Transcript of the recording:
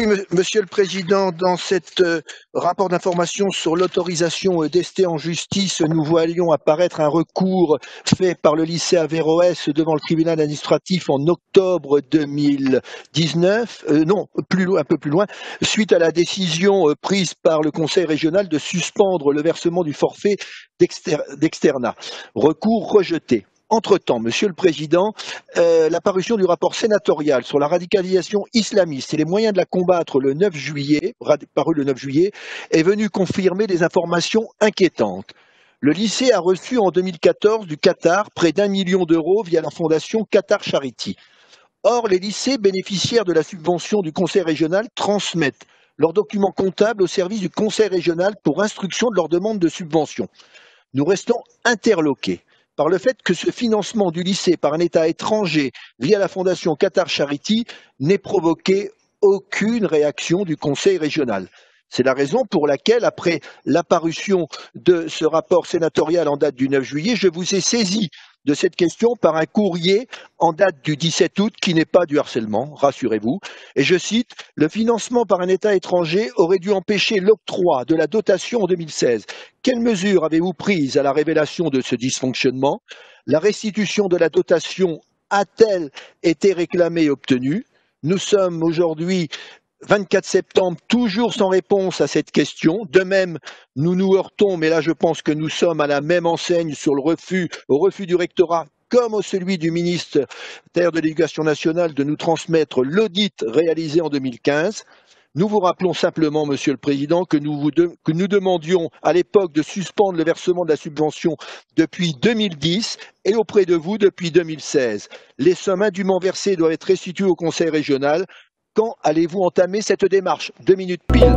Oui, Monsieur le Président, dans cet rapport d'information sur l'autorisation d'ester en justice, nous voyons apparaître un recours fait par le lycée Averroès devant le tribunal administratif en octobre 2019, non, un peu plus loin, suite à la décision prise par le Conseil régional de suspendre le versement du forfait d'externat. Recours rejeté. Entre-temps, Monsieur le Président, la parution du rapport sénatorial sur la radicalisation islamiste et les moyens de la combattre le 9 juillet, paru le 9 juillet, est venu confirmer des informations inquiétantes. Le lycée a reçu en 2014 du Qatar près d'1 million d'euros via la fondation Qatar Charity. Or, les lycées bénéficiaires de la subvention du Conseil régional transmettent leurs documents comptables au service du Conseil régional pour instruction de leur demande de subvention. Nous restons interloqués par le fait que ce financement du lycée par un État étranger via la fondation Qatar Charity n'ait provoqué aucune réaction du Conseil régional. C'est la raison pour laquelle, après l'apparition de ce rapport sénatorial en date du 9 juillet, je vous ai saisi de cette question par un courrier en date du 17 août qui n'est pas du harcèlement, rassurez-vous. Et je cite, « Le financement par un État étranger aurait dû empêcher l'octroi de la dotation en 2016. Quelles mesures avez-vous prises à la révélation de ce dysfonctionnement? La restitution de la dotation a-t-elle été réclamée et obtenue? Nous sommes aujourd'hui 24 septembre, toujours sans réponse à cette question. De même, nous nous heurtons, mais là je pense que nous sommes à la même enseigne sur au refus du rectorat comme au celui du ministère de l'Éducation nationale de nous transmettre l'audit réalisé en 2015. Nous vous rappelons simplement, Monsieur le Président, que nous demandions à l'époque de suspendre le versement de la subvention depuis 2010 et auprès de vous depuis 2016. Les sommes indûment versées doivent être restituées au Conseil régional. Quand allez-vous entamer cette démarche? 2 minutes pile.